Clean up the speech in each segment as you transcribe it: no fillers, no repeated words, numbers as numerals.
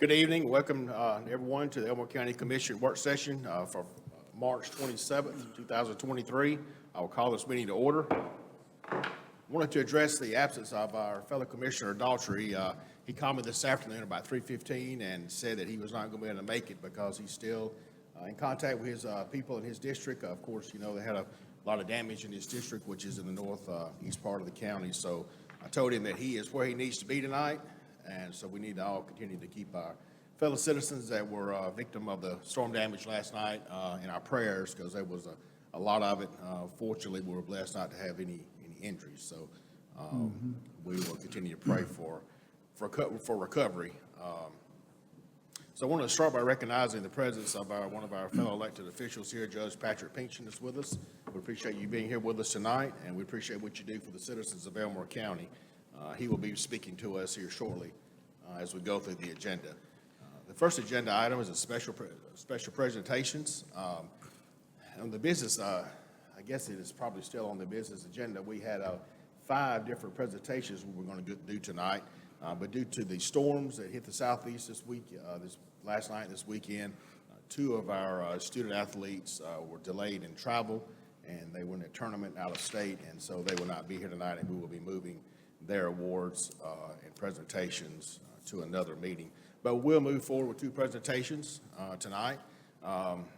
Good evening. Welcome everyone to the Elmore County Commission work session for March 27th, 2023. I will call this meeting to order. I wanted to address the absence of our fellow Commissioner Daughtry. He called me this afternoon about 3:15 and said that he was not going to be able to make it because he's still in contact with his people in his district. Of course, you know, they had a lot of damage in his district, which is in the northeast part of the county. So I told him that he is where he needs to be tonight. And so we need to all continue to keep our fellow citizens that were a victim of the storm damage last night in our prayers, because there was a lot of it. Fortunately, we were blessed not to have any injuries. So we will continue to pray for recovery. So I want to start by recognizing the presence of one of our fellow elected officials here, Judge Patrick Pinkston is with us. We appreciate you being here with us tonight, and we appreciate what you do for the citizens of Elmore County. He will be speaking to us here shortly as we go through the agenda. The first agenda item is a special presentations. On the business, I guess it is probably still on the business agenda. We had 5 different presentations we were going to do tonight, but due to the storms that hit the southeast this last night, this weekend, 2 of our student athletes were delayed in travel, and they were in a tournament out of state, and so they will not be here tonight, and we will be moving their awards and presentations to another meeting. But we'll move forward with 2 presentations tonight.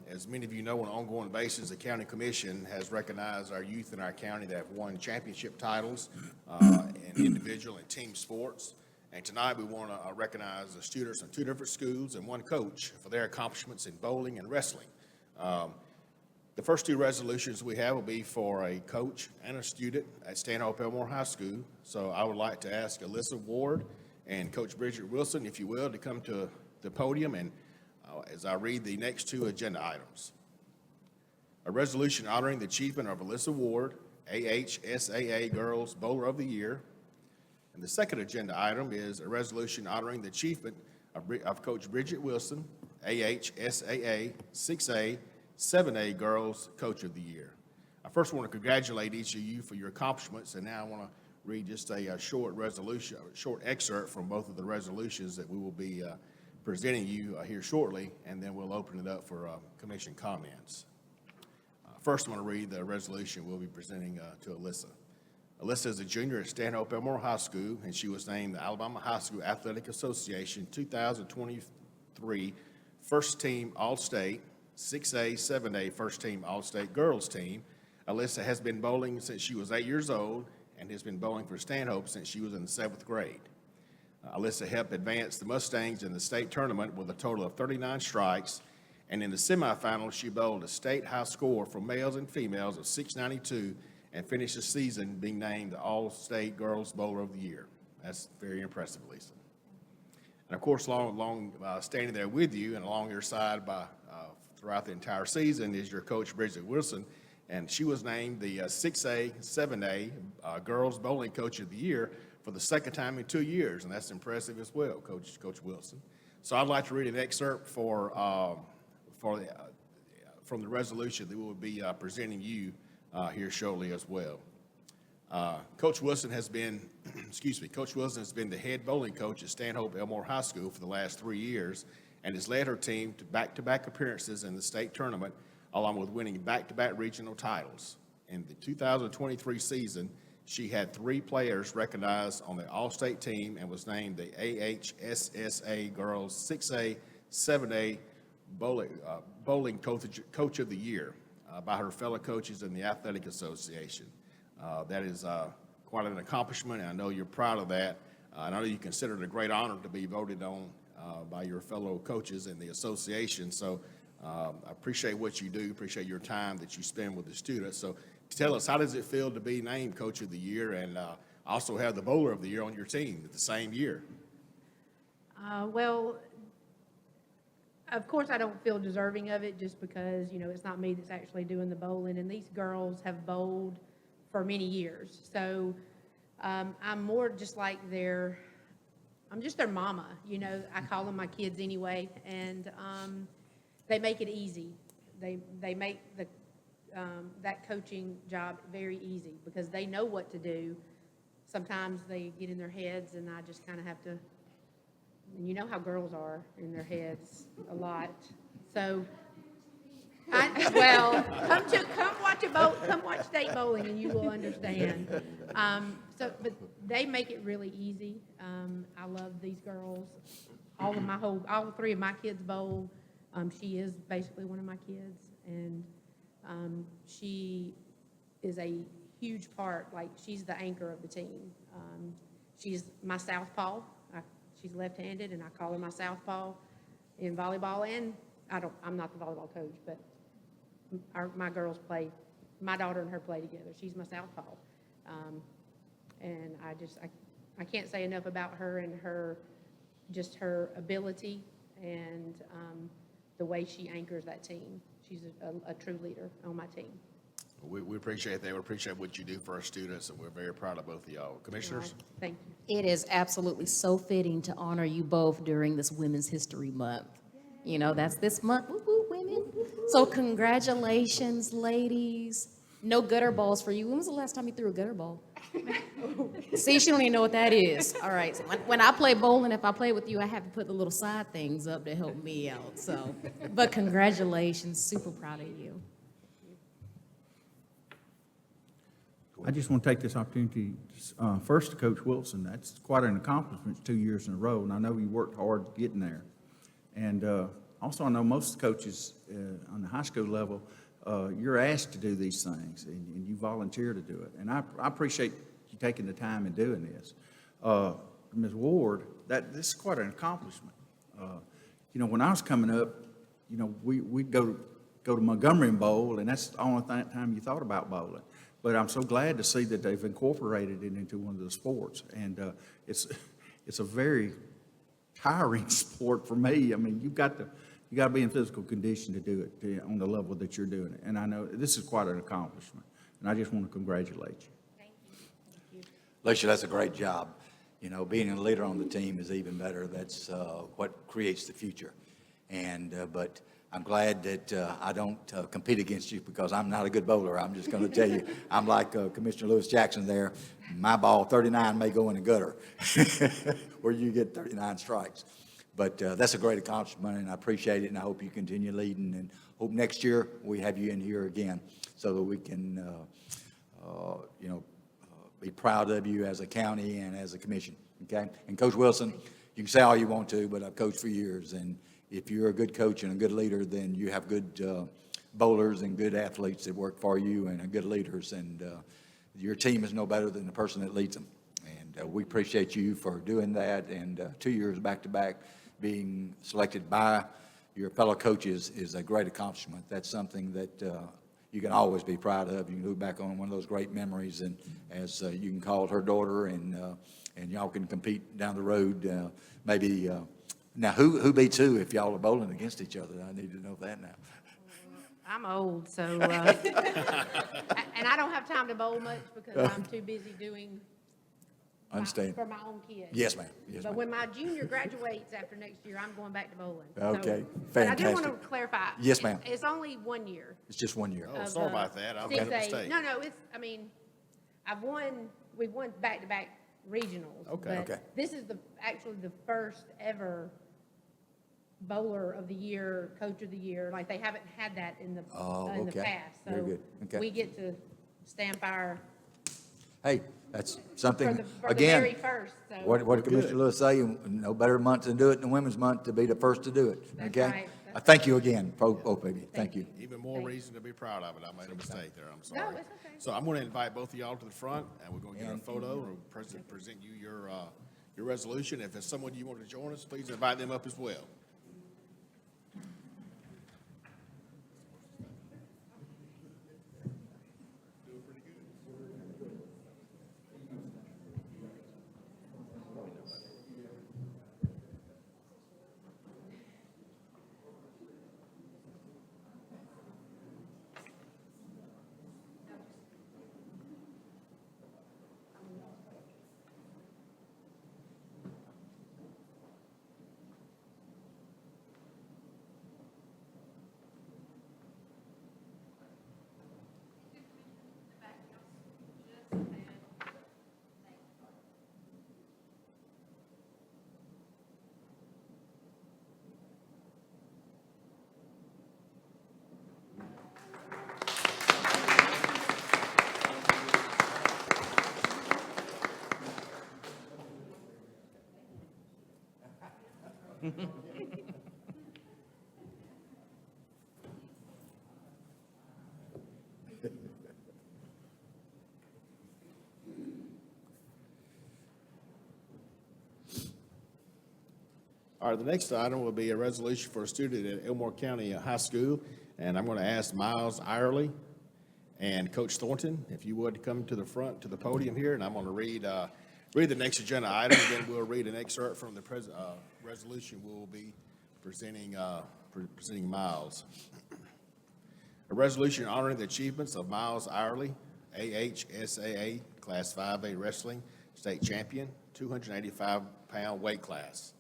As many of you know, on an ongoing basis, the County Commission has recognized our youth in our county that have won championship titles in individual and team sports. And tonight we want to recognize the students in 2 different schools and 1 coach for their accomplishments in bowling and wrestling. The first 2 resolutions we have will be for a coach and a student at Stanhope Elmore High School. So I would like to ask Alyssa Ward and Coach Bridget Wilson, if you will, to come to the podium and as I read the next 2 agenda items. A resolution honoring the achievement of Alyssa Ward, AHSAA Girls Bowler of the Year. And the second agenda item is a resolution honoring the achievement of Coach Bridget Wilson, AHSAA 6A 7A Girls Coach of the Year. I first want to congratulate each of you for your accomplishments, and now I want to read just a short excerpt from both of the resolutions that we will be presenting you here shortly, and then we'll open it up for commission comments. First, I'm going to read the resolution we'll be presenting to Alyssa. Alyssa is a junior at Stanhope Elmore High School, and she was named the Alabama High School Athletic Association 2023 First Team All-State 6A, 7A First Team All-State Girls Team. Alyssa has been bowling since she was 8 years old and has been bowling for Stanhope since she was in the 7th grade. Alyssa helped advance the Mustangs in the state tournament with a total of 39 strikes, and in the semifinals, she bowled a state high score for males and females of 692 and finished the season being named the All-State Girls Bowler of the Year. That's very impressive, Alyssa. And of course, standing there with you and along your side throughout the entire season is your coach, Bridget Wilson, and she was named the 6A, 7A Girls Bowling Coach of the Year for the second time in 2 years, and that's impressive as well, Coach Wilson. So I'd like to read an excerpt from the resolution that we will be presenting you here shortly as well. Coach Wilson has been, Coach Wilson has been the head bowling coach at Stanhope Elmore High School for the last 3 years, and has led her team to back-to-back appearances in the state tournament, along with winning back-to-back regional titles. In the 2023 season, she had 3 players recognized on the All-State team and was named the AHSSA Girls 6A, 7A Bowling Coach of the Year by her fellow coaches in the Athletic Association. That is quite an accomplishment, and I know you're proud of that. And I know you consider it a great honor to be voted on by your fellow coaches in the association. So I appreciate what you do, appreciate your time that you spend with the students. So tell us, how does it feel to be named Coach of the Year and also have the Bowler of the Year on your team at the same year? Well, of course, I don't feel deserving of it just because, you know, it's not me that's actually doing the bowling, and these girls have bowled for many years. So I'm more just like I'm just their mama, you know. I call them my kids anyway, and they make it easy. They make that coaching job very easy because they know what to do. Sometimes they get in their heads, and I just kind of have to And you know how girls are in their heads a lot. So, well, come watch state bowling and you will understand. But they make it really easy. I love these girls. All three of my kids bowl. She is basically one of my kids, and she is a huge part. Like, she's the anchor of the team. She's my southpaw. She's left-handed, and I call her my southpaw in volleyball. And I'm not the volleyball coach, but my girls play. My daughter and her play together. She's my southpaw, and I can't say enough about her and her ability and the way she anchors that team. She's a true leader on my team. We appreciate that. We appreciate what you do for our students, and we're very proud of both of y'all. Commissioners? Thank you. It is absolutely so fitting to honor you both during this Women's History Month. You know, that's this month, woo, woo, women. So congratulations, ladies. No gutter balls for you. When was the last time you threw a gutter ball? See, she don't even know what that is. All right, so when I play bowling, if I play with you, I have to put the little side things up to help me out, so. But congratulations, super proud of you. I just want to take this opportunity, first to Coach Wilson. That's quite an accomplishment, 2 years in a row, and I know you worked hard getting there. And also, I know most coaches on the high school level, you're asked to do these things, and you volunteer to do it. And I appreciate you taking the time and doing this. Ms. Ward, this is quite an accomplishment. You know, when I was coming up, you know, we'd go to Montgomery and bowl, and that's the only time you thought about bowling. But I'm so glad to see that they've incorporated it into one of the sports. And it's a very tiring sport for me. I mean, you got to be in physical condition to do it on the level that you're doing it. And I know this is quite an accomplishment. And I just want to congratulate you. Thank you. Alicia, that's a great job. You know, being a leader on the team is even better. That's what creates the future. But I'm glad that I don't compete against you because I'm not a good bowler. I'm just going to tell you, I'm like Commissioner Lewis Jackson there. My ball, 39, may go in the gutter where you get 39 strikes. But that's a great accomplishment, and I appreciate it, and I hope you continue leading, and hope next year we have you in here again so that we can, be proud of you as a county and as a commission, okay? And Coach Wilson, you can say all you want to, but I've coached for years, and if you're a good coach and a good leader, then you have good bowlers and good athletes that work for you and are good leaders, and your team is no better than the person that leads them. And we appreciate you for doing that, and 2 years back-to-back being selected by your fellow coaches is a great accomplishment. That's something that you can always be proud of. You can look back on one of those great memories, and as you can call her daughter, and y'all can compete down the road. Maybe now, who beats who if y'all are bowling against each other? I need to know that now. I'm old, so and I don't have time to bowl much because I'm too busy doing Understand? for my own kids. Yes, ma'am. Yes, But ma'am. when my junior graduates after next year, I'm going back to bowling. Okay, But I do want fantastic. to clarify. Yes, ma'am. It's only 1 year. It's just 1 year. Oh, of, sorry about that. I made a 6A. mistake. No, we've won back-to-back regionals. Okay. but Okay. This is actually the first ever bowler of the year, coach of the year. Like, they haven't had that in the okay. past. Very good. Okay. We get to stamp our, Hey, that's for something, the again, very first, so. what did Commissioner Lewis say? No better month to do it than Women's Month to be the first to do it, That's okay? right. That's Thank you again, baby. Thank you. Even more Thank you. reason to be proud of it. I made a mistake there. I'm sorry. No, it's okay. So I'm going to invite both of y'all to the front, and we're going to get a And- photo and present you your resolution. If there's someone you want to join us, please invite them up as well. All right, the next item will be a resolution for a student at Elmore County High School, and I'm going to ask Miles Irely and Coach Thornton, if you would, come to the front, to the podium here, and I'm going to read the next agenda item, and then we'll read an excerpt from the resolution we'll be presenting Miles. A resolution honoring the achievements of Miles Irely, AHSAA Class 5A Wrestling State Champion, 285-pound weight class.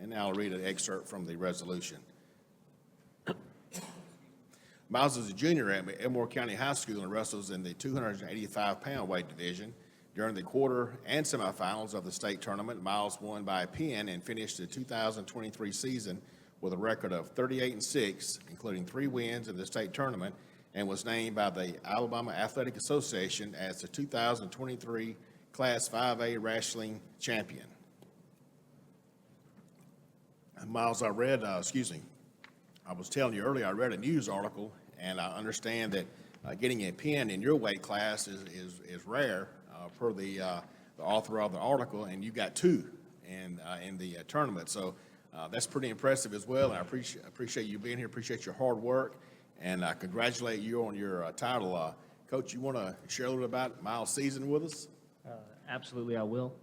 And now I'll read an excerpt from the resolution. Miles is a junior at Elmore County High School and wrestles in the 285-pound weight division. During the quarter and semifinals of the state tournament, Miles won by a pin and finished the 2023 season with a record of 38-6, including 3 wins in the state tournament, and was named by the Alabama Athletic Association as the 2023 Class 5A Wrestling Champion. Miles, I was telling you earlier, I read a news article, and I understand that getting a pin in your weight class is rare, per the author of the article, and you got 2 in the tournament. So that's pretty impressive as well, and I appreciate you being here, appreciate your hard work, and I congratulate you on your title. Coach, you want to share a little bit about Miles' season with us? Absolutely, I will.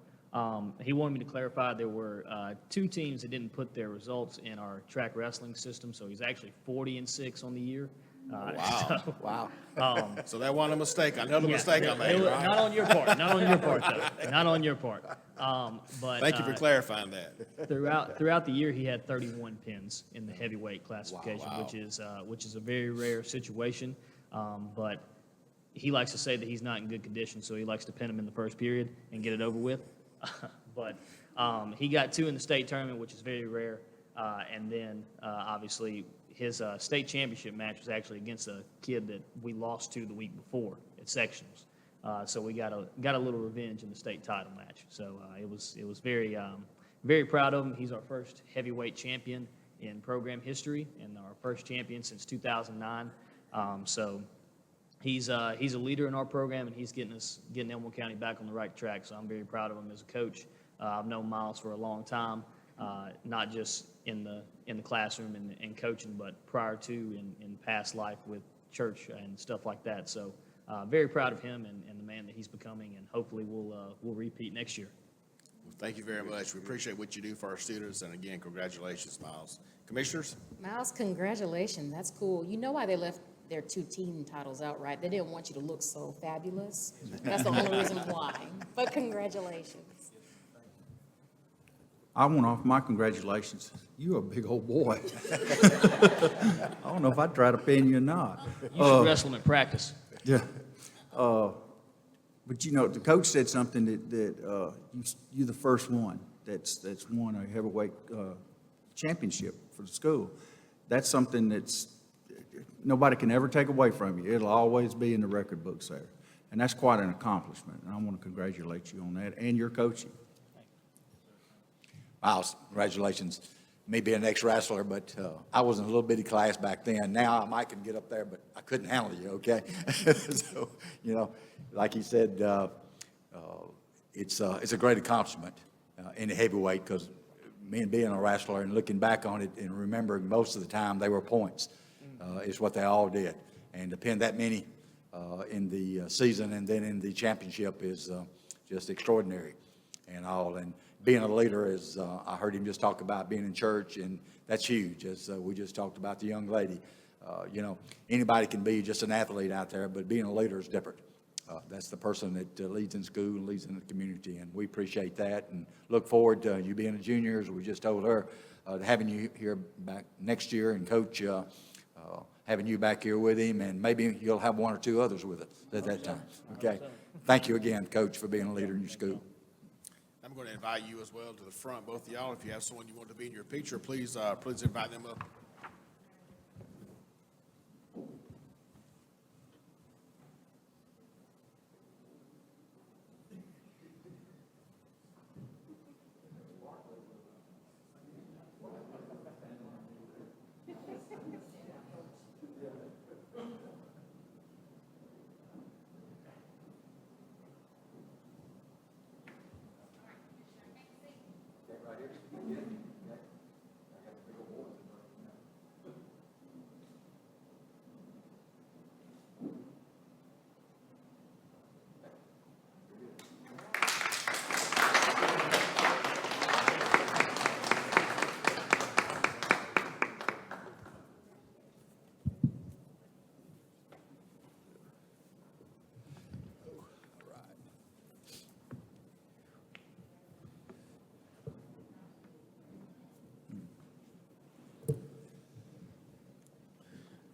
He wanted me to clarify there were 2 teams that didn't put their results in our track wrestling system, so he's actually 40-6 on the year. Wow. Wow. So that wasn't a mistake, another mistake I made, right? Not on your part, though. Not on your part. But Thank you for clarifying that. throughout the year, he had 31 pins in the heavyweight classification, Wow. which is a very rare situation. But he likes to say that he's not in good condition, so he likes to pin him in the first period and get it over with. But he got 2 in the state tournament, which is very rare. And then obviously his state championship match was actually against a kid that we lost to the week before at sectionals. So we got a little revenge in the state title match. So it was very very proud of him. He's our first heavyweight champion in program history and our first champion since 2009. So he's a leader in our program, and he's getting Elmore County back on the right track. So I'm very proud of him as a coach. I've known Miles for a long time, not just in the classroom and coaching, but prior to in past life with church and stuff like that. So very proud of him and the man that he's becoming, and hopefully we'll repeat next year. Well, thank you very much. We appreciate what you do for our students, and again, congratulations, Miles. Commissioners? Miles, congratulations. That's cool. You know why they left their 2 team titles out, right? They didn't want you to look so fabulous. That's the only reason why. But congratulations. I want to offer my congratulations. You're a big old boy. I don't know if I'd try to pin you or not. You should wrestle him at practice. Yeah. But you know, the coach said something that you're the first one that's won a heavyweight championship for the school. That's something that's nobody can ever take away from you. It'll always be in the record books there. And that's quite an accomplishment. And I want to congratulate you on that and your coaching. Miles, congratulations. Me being an ex-wrestler, but I was in a little bitty class back then. Now I might can get up there, but I couldn't handle you, okay? So, you know, like he said, it's a great accomplishment in the heavyweight, because me and being a wrestler and looking back on it and remembering most of the time they were points is what they all did. And to pin that many in the season and then in the championship is just extraordinary and all. And being a leader, as I heard him just talk about being in church, and that's huge, as we just talked about the young lady. You know, anybody can be just an athlete out there, but being a leader is different. That's the person that leads in school and leads in the community, and we appreciate that and look forward to you being a junior, as we just told her, to having you here back next year, and Coach, having you back here with him, and maybe you'll have 1 or 2 others with it at that time. Okay? Thank you again, Coach, for being a leader in your school. I'm going to invite you as well to the front, both of y'all. If you have someone you want to be in your picture, please invite them up.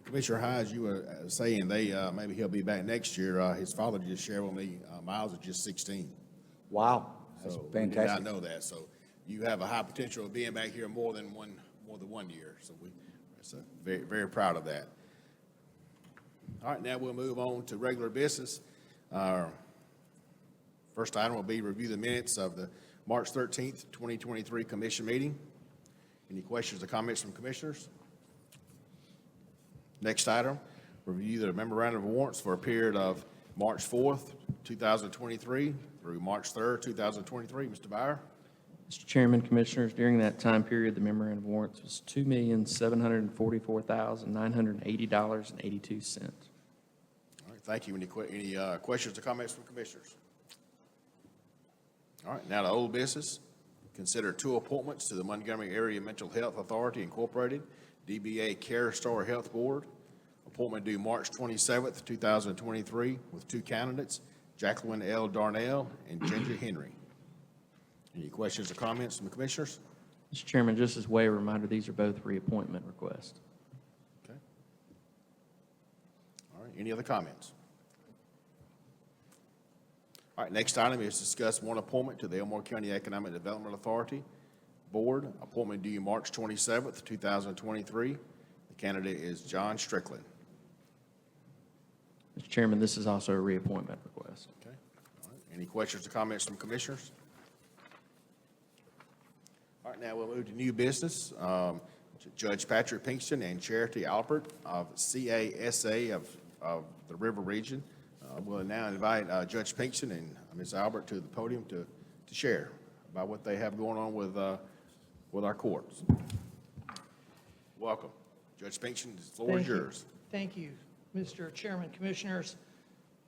Commissioner Hines, you were saying maybe he'll be back next year. His father just shared with me, Miles is just 16. Wow, that's So we did not fantastic. know that. So you have a high potential of being back here more than 1 year. So we're very, very proud of that. All right, now we'll move on to regular business. Our first item will be review the minutes of the March 13th, 2023 commission meeting. Any questions or comments from commissioners? Next item, review the memorandum of warrants for a period of March 4th, 2023 through March 3rd, 2023. Mr. Byer? Mr. Chairman, Commissioners, during that time period, the memorandum of warrants was $2,744,980.82. All right, thank you. Any questions or comments from commissioners? All right, now to old business. Consider two appointments to the Montgomery Area Mental Health Authority Incorporated, DBA Care Star Health Board. Appointment due March 27th, 2023, with two candidates, Jacqueline L. Darnell and Ginger Henry. Any questions or comments from the commissioners? Mr. Chairman, just as way a reminder, these are both reappointment requests. Okay. All right, any other comments? All right, next item is discuss one appointment to the Elmore County Economic Development Authority Board. Appointment due March 27th, 2023. The candidate is John Strickland. Mr. Chairman, this is also a reappointment request. Okay. All right, any questions or comments from commissioners? All right, now we'll move to new business. Judge Patrick Pinkston and Charity Alpert of CASA of the River Region. We'll now invite Judge Pinkston and Ms. Albert to the podium to share about what they have going on with our courts. Welcome. Judge Pinkston, the floor is yours. Thank you, Mr. Chairman, Commissioners.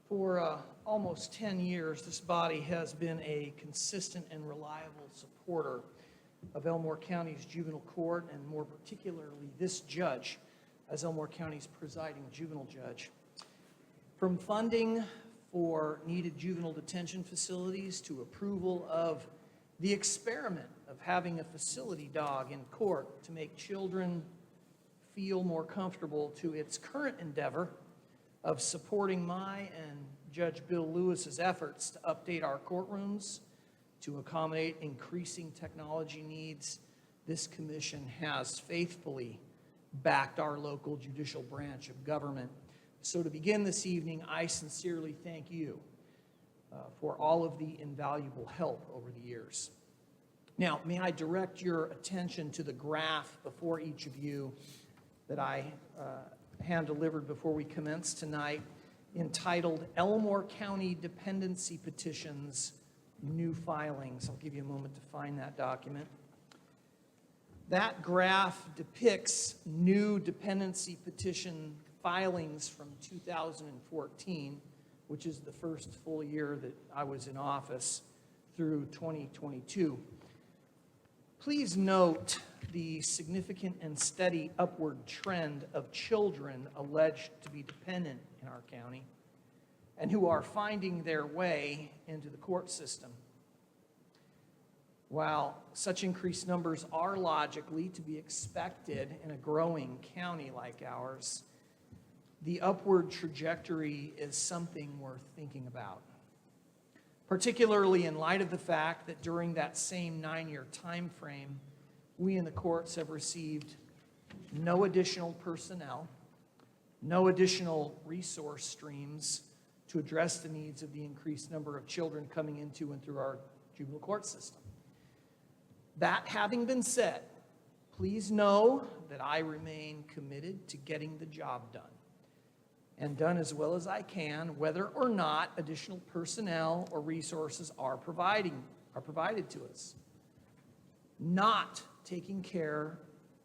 For almost 10 years, this body has been a consistent and reliable supporter of Elmore County's juvenile court, and more particularly this judge as Elmore County's presiding juvenile judge. From funding for needed juvenile detention facilities to approval of the experiment of having a facility dog in court to make children feel more comfortable, to its current endeavor of supporting my and Judge Bill Lewis's efforts to update our courtrooms to accommodate increasing technology needs, this commission has faithfully backed our local judicial branch of government. So to begin this evening, I sincerely thank you for all of the invaluable help over the years. Now, may I direct your attention to the graph before each of you that I hand-delivered before we commence tonight, entitled Elmore County Dependency Petitions, New Filings. I'll give you a moment to find that document. That graph depicts new dependency petition filings from 2014, which is the first full year that I was in office, through 2022. Please note the significant and steady upward trend of children alleged to be dependent in our county and who are finding their way into the court system. While such increased numbers are logically to be expected in a growing county like ours, the upward trajectory is something worth thinking about, particularly in light of the fact that during that same 9-year time frame, we in the courts have received no additional personnel, no additional resource streams to address the needs of the increased number of children coming into and through our juvenile court system. That having been said, please know that I remain committed to getting the job done, and done as well as I can, whether or not additional personnel or resources are provided to us. Not taking care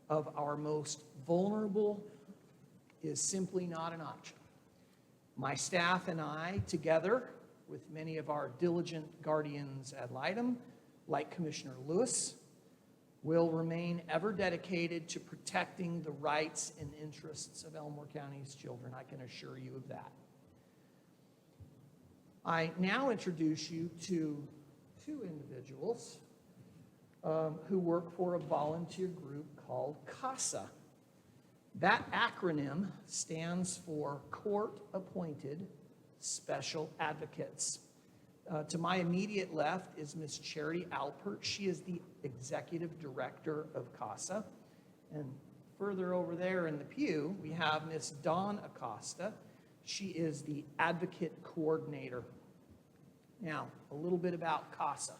of our most vulnerable is simply not an option. My staff and I, together with many of our diligent guardians ad litem, like Commissioner Lewis, will remain ever dedicated to protecting the rights and interests of Elmore County's children. I can assure you of that. I now introduce you to two individuals who work for a volunteer group called CASA. That acronym stands for Court Appointed Special Advocates. To my immediate left is Ms. Charity Alpert. She is the Executive Director of CASA. And further over there in the pew, we have Ms. Dawn Acosta. She is the Advocate Coordinator. Now, a little bit about CASA.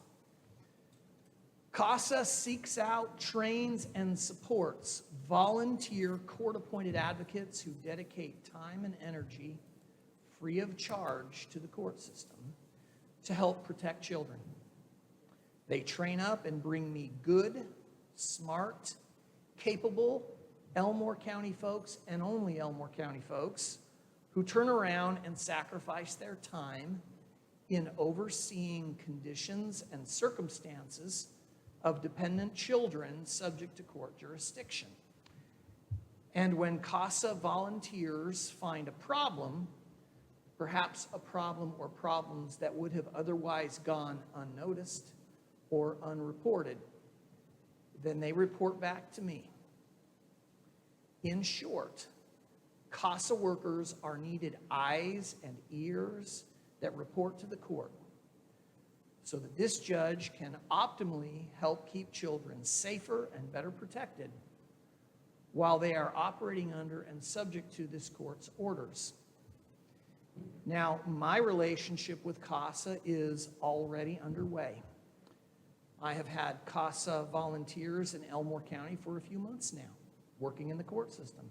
CASA seeks out, trains, and supports volunteer court-appointed advocates who dedicate time and energy free of charge to the court system to help protect children. They train up and bring me good, smart, capable Elmore County folks, and only Elmore County folks, who turn around and sacrifice their time in overseeing conditions and circumstances of dependent children subject to court jurisdiction. And when CASA volunteers find a problem, perhaps a problem or problems that would have otherwise gone unnoticed or unreported, then they report back to me. In short, CASA workers are needed eyes and ears that report to the court so that this judge can optimally help keep children safer and better protected while they are operating under and subject to this court's orders. Now, my relationship with CASA is already underway. I have had CASA volunteers in Elmore County for a few months now, working in the court system.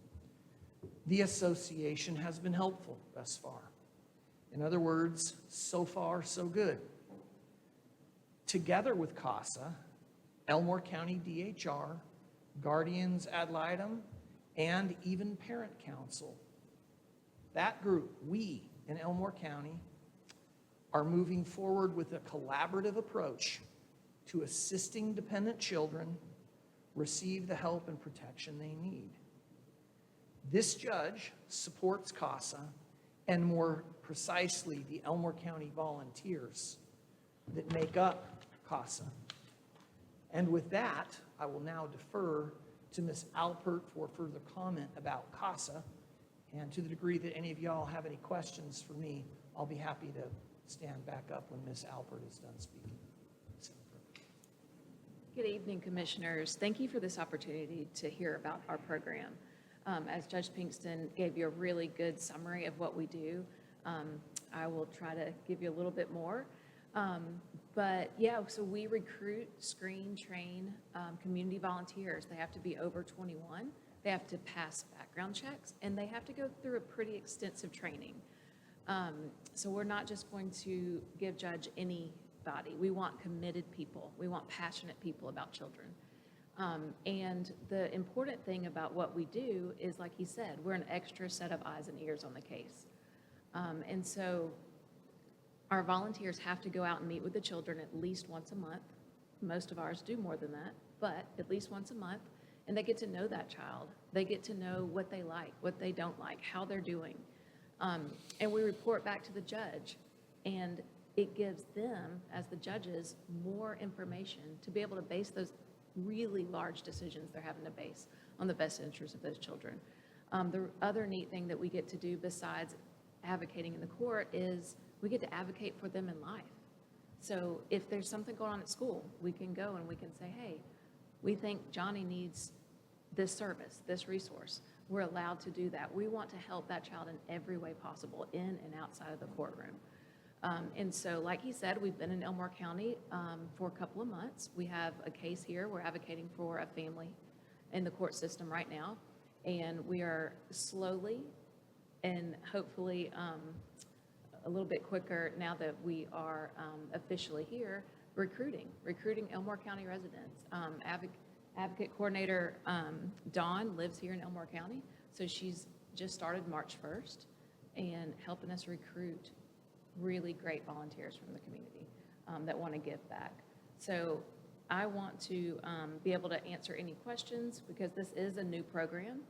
The association has been helpful thus far. In other words, so far, so good. Together with CASA, Elmore County DHR, guardians ad litem, and even parent council, that group, we in Elmore County, are moving forward with a collaborative approach to assisting dependent children receive the help and protection they need. This judge supports CASA, and more precisely, the Elmore County volunteers that make up CASA. And with that, I will now defer to Ms. Alpert for further comment about CASA. And to the degree that any of y'all have any questions for me, I'll be happy to stand back up when Ms. Alpert is done speaking. Good evening, Commissioners. Thank you for this opportunity to hear about our program. As Judge Pinkston gave you a really good summary of what we do, I will try to give you a little bit more. But yeah, so we recruit, screen, train community volunteers. They have to be over 21. They have to pass background checks, and they have to go through a pretty extensive training. So we're not just going to give Judge anybody. We want committed people. We want passionate people about children. And the important thing about what we do is, like he said, we're an extra set of eyes and ears on the case. And so our volunteers have to go out and meet with the children at least once a month. Most of ours do more than that, but at least once a month. And they get to know that child. They get to know what they like, what they don't like, how they're doing. And we report back to the judge. And it gives them, as the judges, more information to be able to base those really large decisions they're having to base on the best interest of those children. The other neat thing that we get to do besides advocating in the court is we get to advocate for them in life. So if there's something going on at school, we can go and we can say, hey, we think Johnny needs this service, this resource. We're allowed to do that. We want to help that child in every way possible, in and outside of the courtroom. And so, like he said, we've been in Elmore County for a couple of months. We have a case here. We're advocating for a family in the court system right now. And we are slowly and hopefully a little bit quicker now that we are officially here, recruiting Elmore County residents. Advocate coordinator Dawn lives here in Elmore County, so she's just started March 1st and helping us recruit really great volunteers from the community that want to give back. So I want to be able to answer any questions because this is a new program,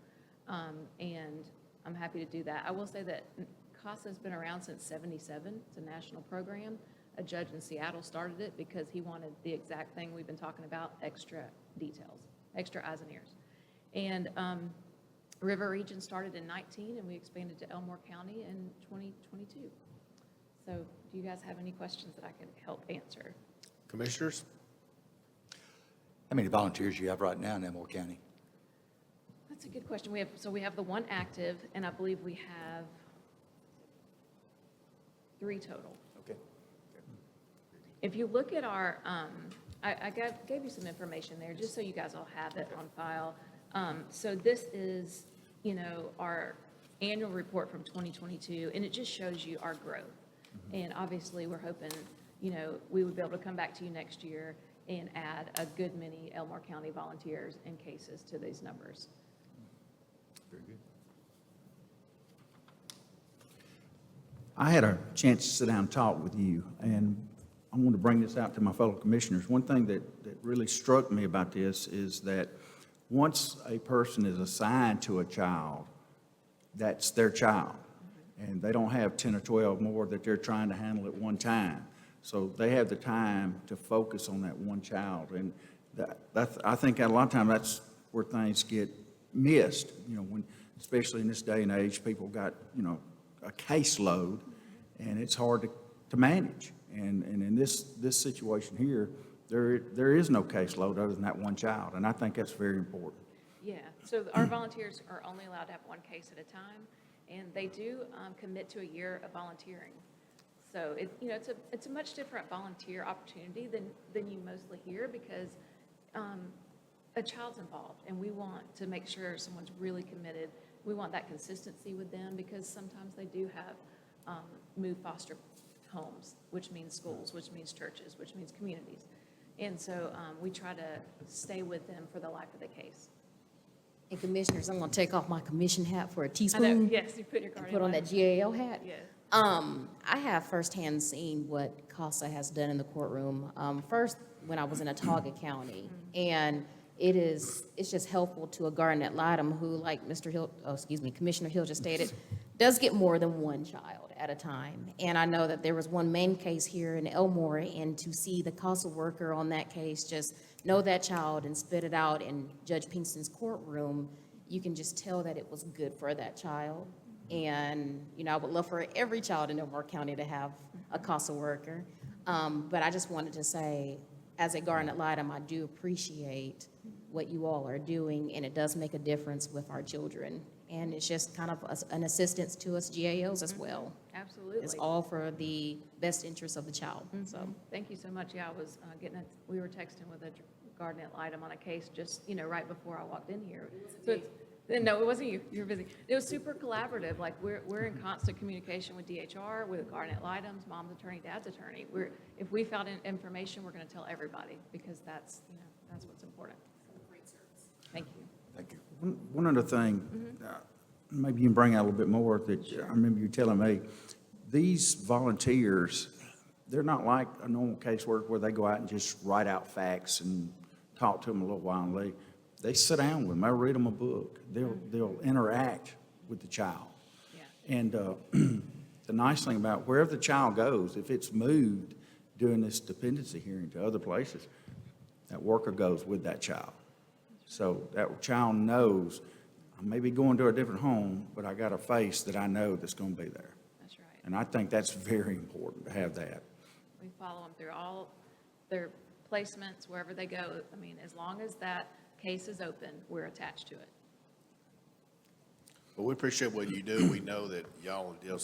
and I'm happy to do that. I will say that CASA has been around since '77. It's a national program. A judge in Seattle started it because he wanted the exact thing we've been talking about, extra details, extra eyes and ears. And River Region started in 19, and we expanded to Elmore County in 2022. So do you guys have any questions that I can help answer? Commissioners? How many volunteers you have right now in Elmore County? That's a good question. We have the one active, and I believe we have 3 total. Okay. If you look at our, gave you some information there, just so you guys all have it on file. So this is, our annual report from 2022, and it just shows you our growth. And obviously, we're hoping, we would be able to come back to you next year and add a good many Elmore County volunteers and cases to these numbers. Very good. I had a chance to sit down and talk with you, and I want to bring this out to my fellow commissioners. One thing that really struck me about this is that once a person is assigned to a child, that's their child. And they don't have 10 or 12 more that they're trying to handle at one time. So they have the time to focus on that one child. And I think a lot of times that's where things get missed, especially in this day and age, people got, a caseload, and it's hard to manage. And in this situation here, there is no caseload other than that one child, and I think that's very important. Yeah, so our volunteers are only allowed to have 1 case at a time, and they do commit to a year of volunteering. So it's a much different volunteer opportunity than you mostly hear because a child's involved, and we want to make sure someone's really committed. We want that consistency with them because sometimes they do have move foster homes, which means schools, which means churches, which means communities. And so we try to stay with them for the life of the case. And commissioners, I'm going to take off my commission hat for a I know, teaspoon. yes, you put your And guardian. put on that GAL hat. Yeah. I have firsthand seen what CASA has done in the courtroom. First, when I was in Autauga County, and it's just helpful to a guardian ad litem who, like Commissioner Hill just stated, does get more than one child at a time. And I know that there was one main case here in Elmore, and to see the CASA worker on that case just know that child and spit it out in Judge Pinkston's courtroom, you can just tell that it was good for that child. And, I would love for every child in Elmore County to have a CASA worker. But I just wanted to say, as a guardian ad litem, I do appreciate what you all are doing, and it does make a difference with our children. And it's just kind of an assistance to us GALs as well. Absolutely. It's all for the best interest of the child, so. Thank you so much. Yeah, I was we were texting with a guardian ad litem on a case just, right before I walked in here. No, it wasn't you. You were busy. It was super collaborative. Like, we're in constant communication with DHR, with guardian ad litem's, mom's attorney, dad's attorney. If we found information, we're going to tell everybody because that's what's important. Thank you. Thank you. One other thing, maybe you can bring out a little bit more that I remember you telling me. These volunteers, they're not like a normal caseworker where they go out and just write out facts and talk to them a little while and leave. They sit down with them. They'll read them a book. They'll interact with the child. Yeah. And the nice thing about wherever the child goes, if it's moved during this dependency hearing to other places, that worker goes with that child. So that child knows, I may be going to a different home, but I got a face that I know that's going to be there. That's right. And I think that's very important to have that. We follow them through all their placements, wherever they go. I mean, as long as that case is open, we're attached to it. Well, we appreciate what you do. We know that y'all deal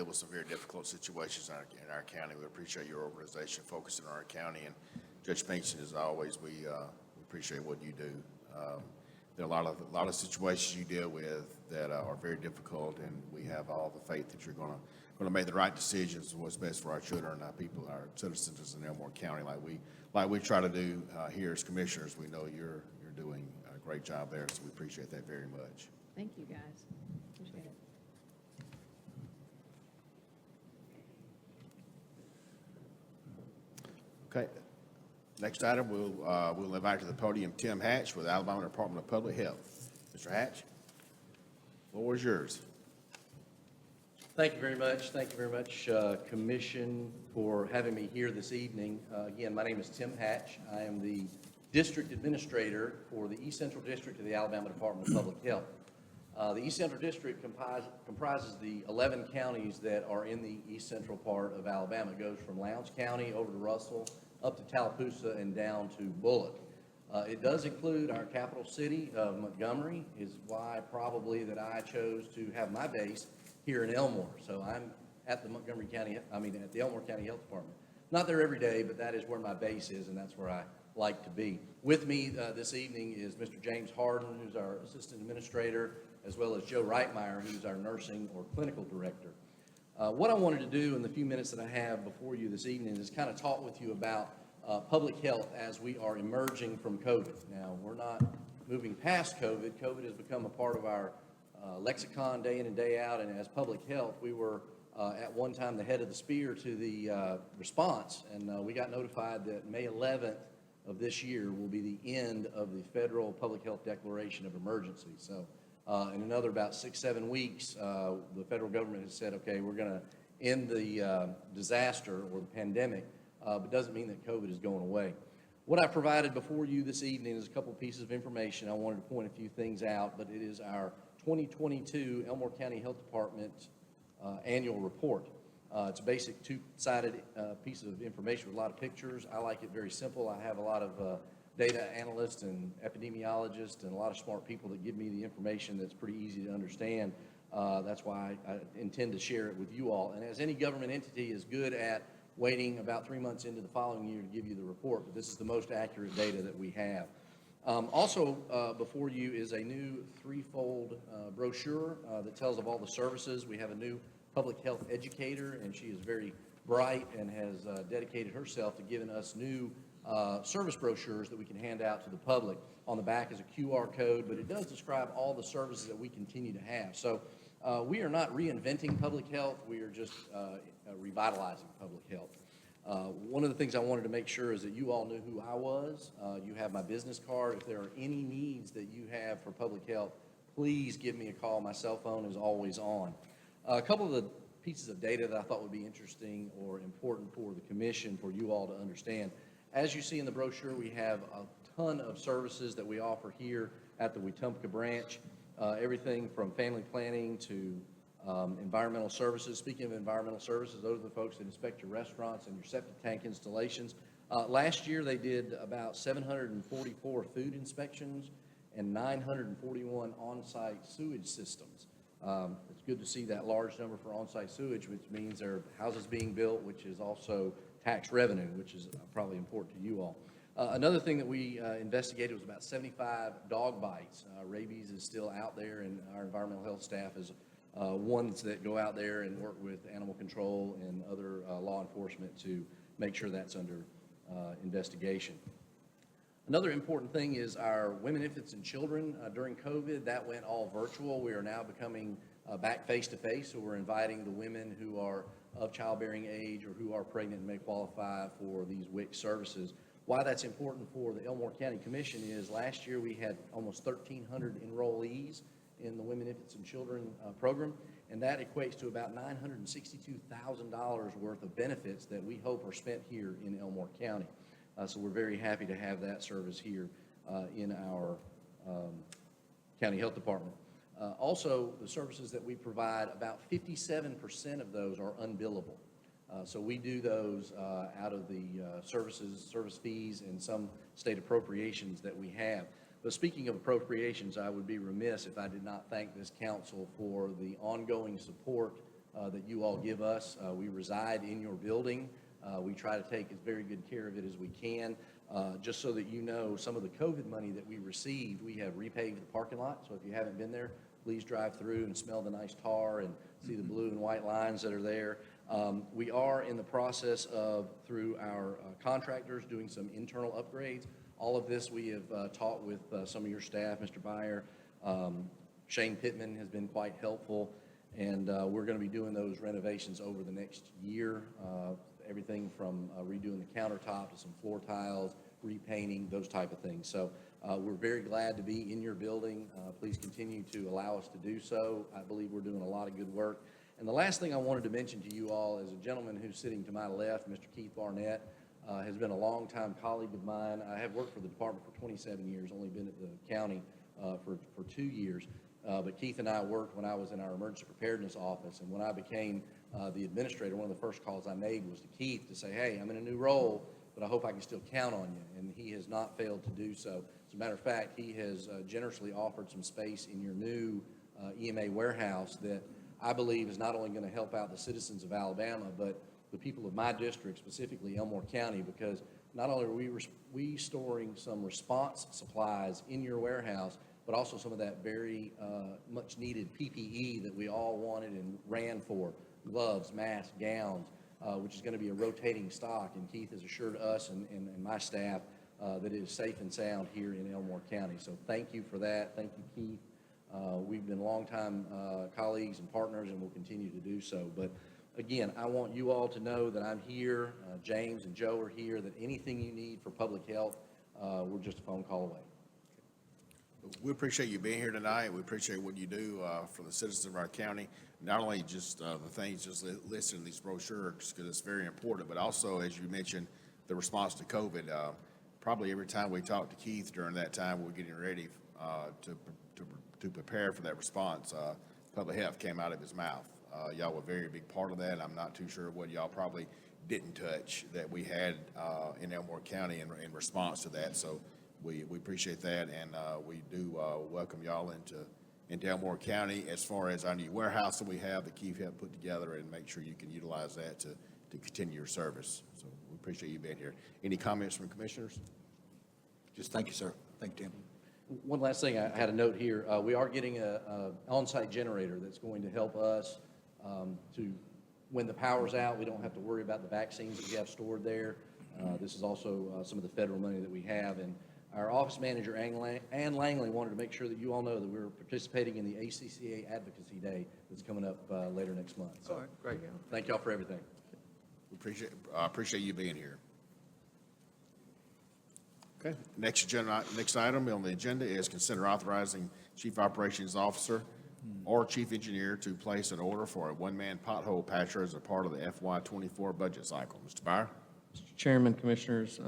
with some very difficult situations in our county. We appreciate your organization focusing on our county. And Judge Pinkston, as always, we appreciate what you do. there are a lot of situations you deal with that are very difficult, and we have all the faith that you're going to make the right decisions, what's best for our children, our people, our citizens in Elmore County, like we try to do here as commissioners. We know you're doing a great job there, so we appreciate that very much. Thank you, guys. Appreciate it. Okay. Next item, we'll invite to the podium Tim Hatch with Alabama Department of Public Health. Mr. Hatch, floor is yours. Thank you very much. Thank you very much, Commission, for having me here this evening. Again, my name is Tim Hatch. I am the District Administrator for the East Central District of the Alabama Department of Public Health. The East Central District comprises the 11 counties that are in the east central part of Alabama. It goes from Lowndes County over to Russell, up to Tallapoosa, and down to Bullock. It does include our capital city of Montgomery, is why probably that I chose to have my base here in Elmore. So I'm at the at the Elmore County Health Department. Not there every day, but that is where my base is, and that's where I like to be. With me this evening is Mr. James Harden, who's our Assistant Administrator, as well as Joe Reitmeyer, who's our Nursing or Clinical Director. What I wanted to do in the few minutes that I have before you this evening is kind of talk with you about public health as we are emerging from COVID. Now, we're not moving past COVID. COVID has become a part of our lexicon day in and day out, and as public health, we were at one time the head of the spear to the response, and we got notified that May 11th of this year will be the end of the federal public health declaration of emergency. So in another about 6-7 weeks, the federal government has said, okay, we're going to end the disaster or the pandemic, but doesn't mean that COVID is going away. What I provided before you this evening is a couple pieces of information. I wanted to point a few things out, but it is our 2022 Elmore County Health Department annual report. It's a basic two-sided piece of information with a lot of pictures. I like it very simple. I have a lot of data analysts and epidemiologists and a lot of smart people that give me the information that's pretty easy to understand. That's why I intend to share it with you all. And as any government entity is good at waiting about 3 months into the following year to give you the report, but this is the most accurate data that we have. Also before you is a new threefold brochure that tells of all the services. We have a new public health educator, and she is very bright and has dedicated herself to giving us new service brochures that we can hand out to the public. On the back is a QR code, but it does describe all the services that we continue to have. So we are not reinventing public health, we are just revitalizing public health. One of the things I wanted to make sure is that you all knew who I was. You have my business card. If there are any needs that you have for public health, please give me a call. My cell phone is always on. A couple of the pieces of data that I thought would be interesting or important for the commission for you all to understand. As you see in the brochure, we have a ton of services that we offer here at the Wetumpka branch. Everything from family planning to environmental services. Speaking of environmental services, those are the folks that inspect your restaurants and your septic tank installations. Last year, they did about 744 food inspections and 941 on-site sewage systems. It's good to see that large number for on-site sewage, which means there are houses being built, which is also tax revenue, which is probably important to you all. Another thing that we investigated was about 75 dog bites. Rabies is still out there, and our environmental health staff is ones that go out there and work with animal control and other law enforcement to make sure that's under investigation. Another important thing is our women, infants, and children. During COVID, that went all virtual. We are now becoming back face-to-face, so we're inviting the women who are of childbearing age or who are pregnant and may qualify for these WIC services. Why that's important for the Elmore County Commission is last year we had almost 1,300 enrollees in the Women, Infants, and Children program, and that equates to about $962,000 worth of benefits that we hope are spent here in Elmore County. So we're very happy to have that service here in our county health department. Also, the services that we provide, about 57% of those are unbillable. So we do those out of the service fees, and some state appropriations that we have. But speaking of appropriations, I would be remiss if I did not thank this council for the ongoing support that you all give us. We reside in your building. We try to take as very good care of it as we can. Just so that you know, some of the COVID money that we received, we have repaved the parking lot. So if you haven't been there, please drive through and smell the nice tar and see the blue and white lines that are there. We are in the process of, through our contractors, doing some internal upgrades. All of this we have talked with some of your staff, Mr. Byer. Shane Pittman has been quite helpful, and we're going to be doing those renovations over the next year. Everything from redoing the countertop to some floor tiles, repainting, those type of things. So we're very glad to be in your building. Please continue to allow us to do so. I believe we're doing a lot of good work. And the last thing I wanted to mention to you all is a gentleman who's sitting to my left, Mr. Keith Barnett, has been a longtime colleague of mine. I have worked for the department for 27 years, only been at the county for 2 years. But Keith and I worked when I was in our emergency preparedness office, and when I became the administrator, one of the first calls I made was to Keith to say, hey, I'm in a new role, but I hope I can still count on you. And he has not failed to do so. As a matter of fact, he has generously offered some space in your new EMA warehouse that I believe is not only going to help out the citizens of Alabama, but the people of my district, specifically Elmore County, because not only are we storing some response supplies in your warehouse, but also some of that very much needed PPE that we all wanted and ran for, gloves, masks, gowns, which is going to be a rotating stock. And Keith has assured us and my staff that it is safe and sound here in Elmore County. So thank you for that. Thank you, Keith. We've been longtime colleagues and partners, and will continue to do so. But again, I want you all to know that I'm here. James and Joe are here, that anything you need for public health, we're just a phone call away. We appreciate you being here tonight. We appreciate what you do for the citizens of our county. Not only just the things just listed in these brochures, because it's very important, but also, as you mentioned, the response to COVID. Probably every time we talk to Keith during that time, we're getting ready to prepare for that response. Public health came out of his mouth. Y'all were a very big part of that. I'm not too sure what y'all probably didn't touch that we had in Elmore County in response to that. So we appreciate that, and we do welcome y'all into Elmore County as far as our new warehouse that we have that Keith helped put together, and make sure you can utilize that to continue your service. So we appreciate you being here. Any comments from commissioners? Just thank you, sir. Thank you, Tim. One last thing, I had a note here. We are getting a on-site generator that's going to help us to, when the power's out, we don't have to worry about the vaccines that we have stored there. This is also some of the federal money that we have. And our office manager, Ann Langley, wanted to make sure that you all know that we're participating in the ACCA Advocacy Day that's coming up later next month. So, All right, great. thank y'all for everything. We appreciate you being here. Okay, next item on the agenda is consider authorizing Chief Operations Officer or Chief Engineer to place an order for a one-man pothole patcher as a part of the FY24 budget cycle. Mr. Byer? Mr. Chairman, Commissioners,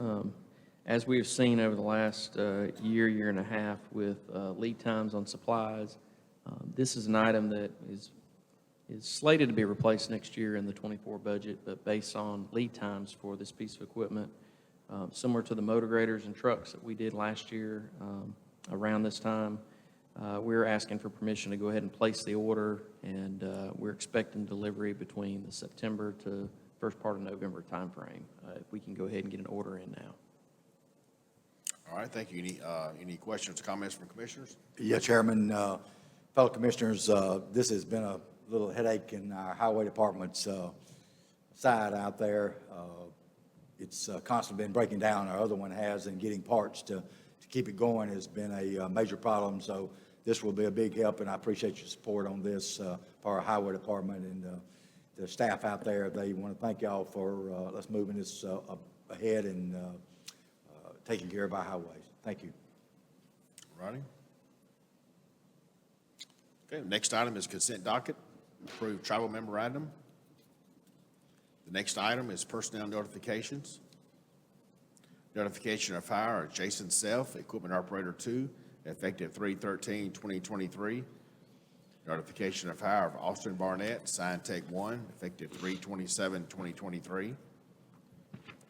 as we have seen over the last year and a half with lead times on supplies, this is an item that is slated to be replaced next year in the 24 budget, but based on lead times for this piece of equipment, similar to the motor graders and trucks that we did last year around this time, we're asking for permission to go ahead and place the order, and we're expecting delivery between the September to first part of November timeframe. If we can go ahead and get an order in now. All right, thank you. Any questions or comments from commissioners? Yeah, Chairman, fellow commissioners, this has been a little headache in our highway department's side out there. It's constantly been breaking down. Our other one has, and getting parts to keep it going has been a major problem. So this will be a big help, and I appreciate your support on this for our highway department and the staff out there. They want to thank y'all for us moving this ahead and taking care of our highways. Thank you. All righty. Okay, next item is consent docket, approved travel memorandum. The next item is personnel notifications. Notification of hire of Jason Self, Equipment Operator 2, effective 3/13/2023. Notification of hire of Austin Barnett, Sign Tech 1, effective 3/27/2023.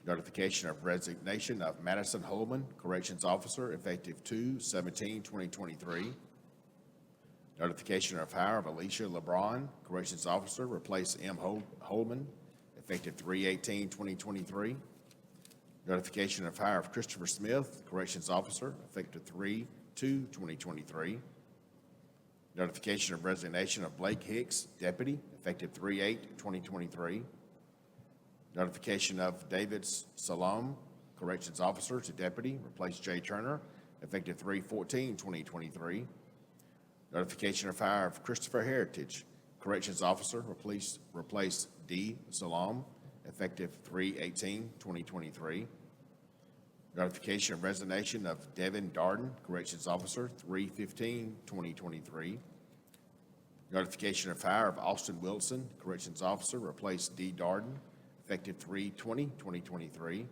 Notification of resignation of Madison Holman, Corrections Officer, effective 2/17/2023. Notification of hire of Alicia LeBron, Corrections Officer, replace M. Holman, effective 3/18/2023. Notification of hire of Christopher Smith, Corrections Officer, effective 3/2/2023. Notification of resignation of Blake Hicks, Deputy, effective 3/8/2023. Notification of David Salom, Corrections Officer to Deputy, replace Jay Turner, effective 3/14/2023. Notification of hire of Christopher Heritage, Corrections Officer, replace D. Salom, effective 3/18/2023. Notification of resignation of Devin Darden, Corrections Officer, 3/15/2023. Notification of hire of Austin Wilson, Corrections Officer, replace D. Darden, effective 3/20/2023.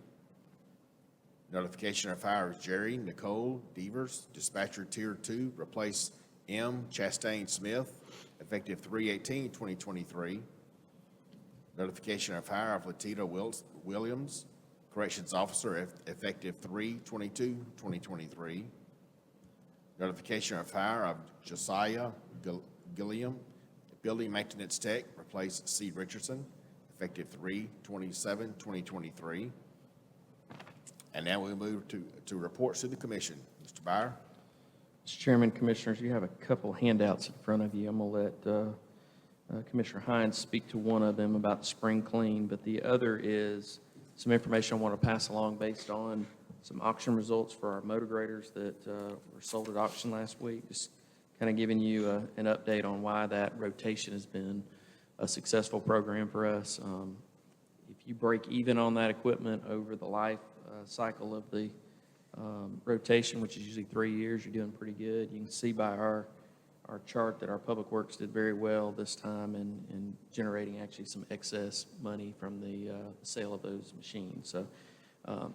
Notification of hire of Jerry Nicole Devers, Dispatcher Tier 2, replace M. Chastain Smith, effective 3/18/2023. Notification of hire of Latita Williams, Corrections Officer, effective 3/22/2023. Notification of hire of Josiah Gilliam, Building Maintenance Tech, replace C. Richardson, effective 3/27/2023. And now we move to reports to the commission. Mr. Byer? Mr. Chairman, Commissioners, you have a couple handouts in front of you. I'm going to let Commissioner Hines speak to one of them about the spring clean, but the other is some information I want to pass along based on some auction results for our motor graders that were sold at auction last week. Just kind of giving you an update on why that rotation has been a successful program for us. If you break even on that equipment over the life cycle of the rotation, which is usually 3 years, you're doing pretty good. You can see by our chart that our Public Works did very well this time in generating actually some excess money from the sale of those machines. So if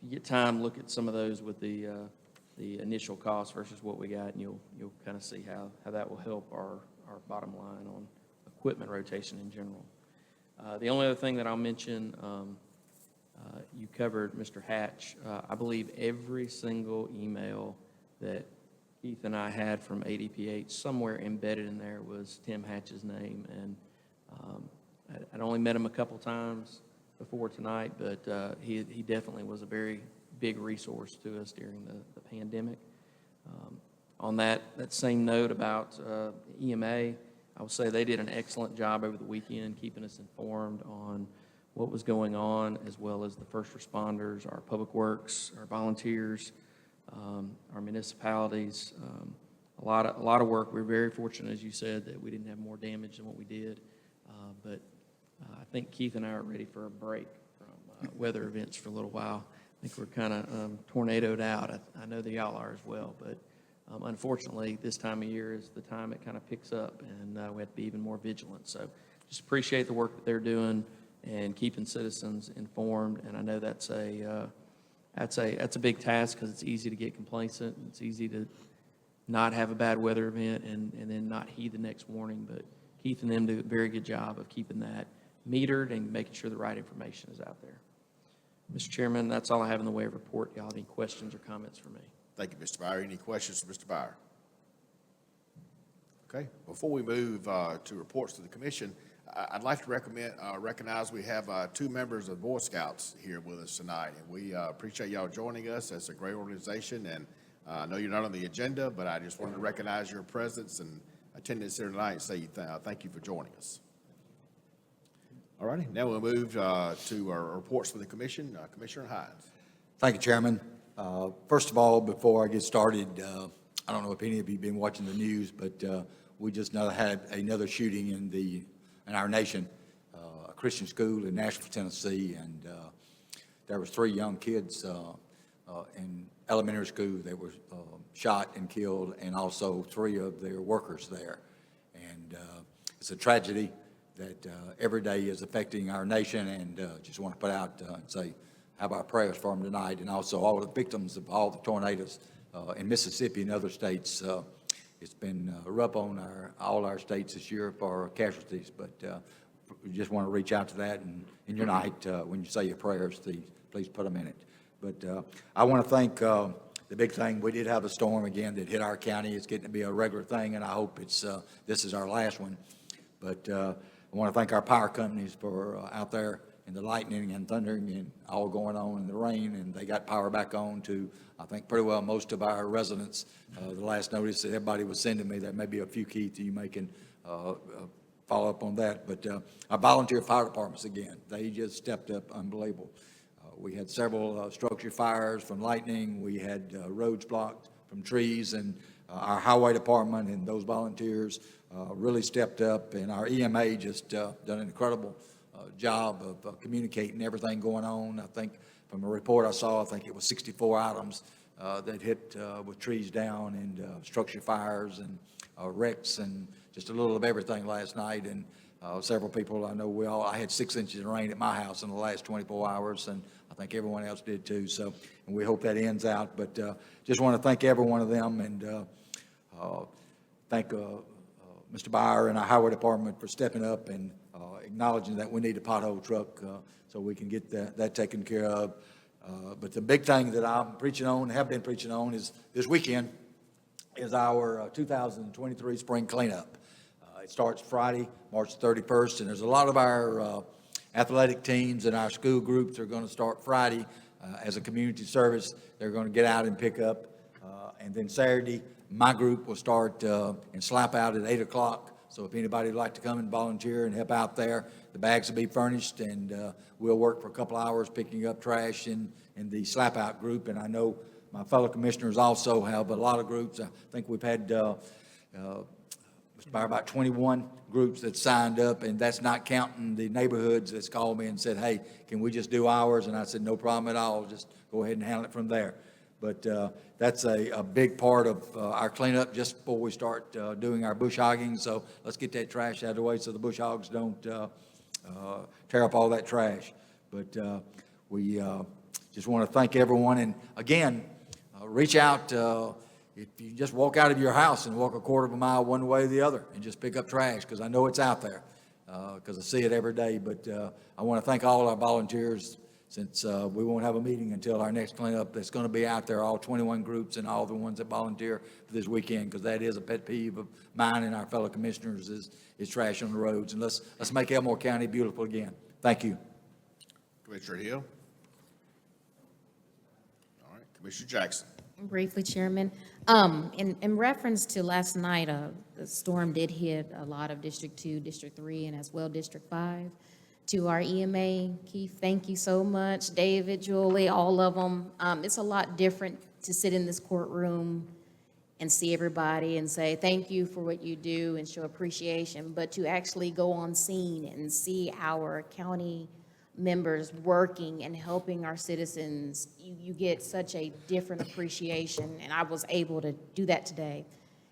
you get time, look at some of those with the initial cost versus what we got, and you'll kind of see how that will help our bottom line on equipment rotation in general. The only other thing that I'll mention, you covered Mr. Hatch. I believe every single email that Keith and I had from ADPH, somewhere embedded in there was Tim Hatch's name. And I'd only met him a couple times before tonight, but he definitely was a very big resource to us during the pandemic. On that same note about EMA, I will say they did an excellent job over the weekend keeping us informed on what was going on, as well as the first responders, our Public Works, our volunteers, our municipalities. A lot of work. We're very fortunate, as you said, that we didn't have more damage than what we did. But I think Keith and I are ready for a break from weather events for a little while. I think we're kind of tornadoed out. I know that y'all are as well, but unfortunately, this time of year is the time it kind of picks up, and we have to be even more vigilant. So just appreciate the work that they're doing and keeping citizens informed. And I know that's a big task, because it's easy to get complacent. It's easy to not have a bad weather event and then not heed the next warning. But Keith and them do a very good job of keeping that metered and making sure the right information is out there. Mr. Chairman, that's all I have in the way of report. Y'all have any questions or comments for me? Thank you, Mr. Byer. Any questions for Mr. Byer? Okay, before we move to reports to the commission, I'd like to recognize we have 2 members of Boy Scouts here with us tonight. And we appreciate y'all joining us. It's a great organization, and I know you're not on the agenda, but I just wanted to recognize your presence and attendance here tonight and say thank you for joining us. All righty, now we'll move to our reports for the commission. Commissioner Hines. Thank you, Chairman. First of all, before I get started, I don't know if any of you have been watching the news, but we just had another shooting in our nation, a Christian school in Nashville, Tennessee, and there was 3 young kids in elementary school that were shot and killed, and also 3 of their workers there. And it's a tragedy that every day is affecting our nation, and just want to put out and say, have our prayers for them tonight, and also all the victims of all the tornadoes in Mississippi and other states. It's been rough on all our states this year for casualties, but we just want to reach out to that, and in your night, when you say your prayers, please put them in it. But I want to thank the big thing. We did have a storm again that hit our county. It's getting to be a regular thing, and I hope this is our last one. But I want to thank our power companies for out there and the lightning and thundering and all going on in the rain, and they got power back on to, I think, pretty well most of our residents. The last notice that everybody was sending me, there may be a few, Keith, you may can follow up on that, but our volunteer fire departments, again, they just stepped up unbelievable. We had several structure fires from lightning, we had roads blocked from trees, and our highway department and those volunteers really stepped up, and our EMA just done an incredible job of communicating everything going on. I think from a report I saw, I think it was 64 items that hit with trees down and structure fires and wrecks and just a little of everything last night. And several people, I know I had 6 inches of rain at my house in the last 24 hours, and I think everyone else did too. So, and we hope that ends out. But just want to thank every one of them, and thank Mr. Byer and our highway department for stepping up and acknowledging that we need a pothole truck so we can get that taken care of. But the big thing that I'm preaching on, have been preaching on, is this weekend is our 2023 spring cleanup. It starts Friday, March 31st, and there's a lot of our athletic teams and our school groups are going to start Friday as a community service. They're going to get out and pick up. And then Saturday, my group will start and slap out at 8 o'clock. So if anybody would like to come and volunteer and help out there, the bags will be furnished, and we'll work for a couple hours picking up trash in the slap out group. And I know my fellow commissioners also have a lot of groups. I think we've had about 21 groups that signed up, and that's not counting the neighborhoods that's called me and said, hey, can we just do ours? And I said, no problem at all. Just go ahead and handle it from there. But that's a big part of our cleanup just before we start doing our bush hogging. So let's get that trash out of the way so the bush hogs don't tear up all that trash. But we just want to thank everyone. And again, reach out. If you just walk out of your house and walk a quarter of a mile one way or the other and just pick up trash, because I know it's out there, because I see it every day. But I want to thank all our volunteers, since we won't have a meeting until our next cleanup. That's going to be out there, all 21 groups and all the ones that volunteer for this weekend, because that is a pet peeve of mine and our fellow commissioners is trash on the roads. And let's make Elmore County beautiful again. Thank you. Commissioner Hill. All right, Commissioner Jackson. Briefly, Chairman, in reference to last night, the storm did hit a lot of District 2, District 3, and as well District 5. To our EMA, Keith, thank you so much. David, Julie, all of them. It's a lot different to sit in this courtroom and see everybody and say, thank you for what you do and show appreciation, but to actually go on scene and see our county members working and helping our citizens, you get such a different appreciation, and I was able to do that today.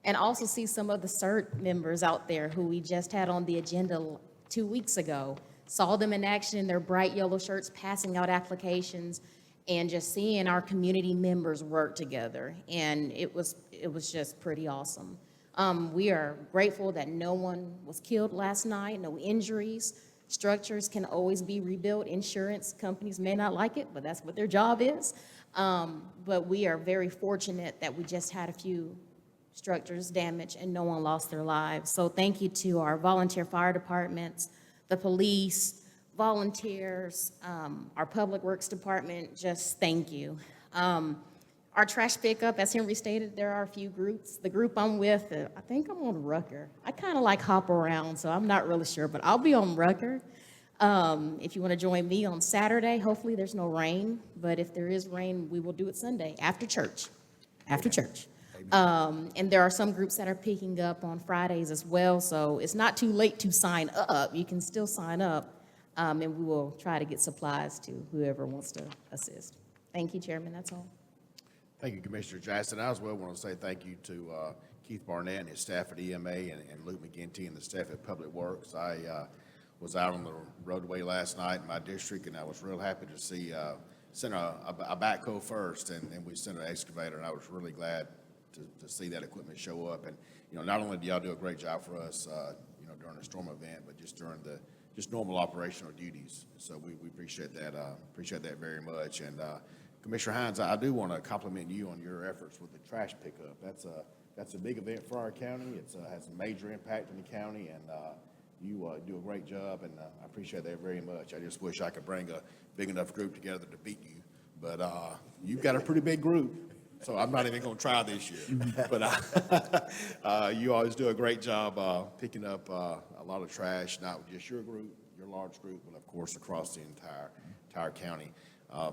And also see some of the CERT members out there who we just had on the agenda 2 weeks ago. Saw them in action in their bright yellow shirts passing out applications, and just seeing our community members work together. And it was just pretty awesome. We are grateful that no one was killed last night, no injuries. Structures can always be rebuilt. Insurance companies may not like it, but that's what their job is. But we are very fortunate that we just had a few structures damaged and no one lost their lives. So thank you to our volunteer fire departments, the police, volunteers, our public works department, just thank you. Our trash pickup, as Henry stated, there are a few groups. The group I'm with, I think I'm on Rucker. I kind of like hop around, so I'm not really sure, but I'll be on Rucker. If you want to join me on Saturday, hopefully there's no rain, but if there is rain, we will do it Sunday, after church, after church. And there are some groups that are picking up on Fridays as well, so it's not too late to sign up. You can still sign up, and we will try to get supplies to whoever wants to assist. Thank you, Chairman, that's all. Thank you, Commissioner Jackson. I as well want to say thank you to Keith Barnett and his staff at EMA and Luke McGinty and the staff at Public Works. I was out on the roadway last night in my district, and I was real happy to see sent a backhoe first, and we sent an excavator, and I was really glad to see that equipment show up. And, you know, not only do y'all do a great job for us, you know, during the storm event, but just during the normal operational duties. So we appreciate that very much. And Commissioner Hines, I do want to compliment you on your efforts with the trash pickup. That's a big event for our county. It's has a major impact in the county, and You do a great job, and I appreciate that very much. I just wish I could bring a big enough group together to beat you. But you've got a pretty big group, so I'm not even going to try this year. But you always do a great job picking up a lot of trash, not just your group, your large group, but of course across the entire county.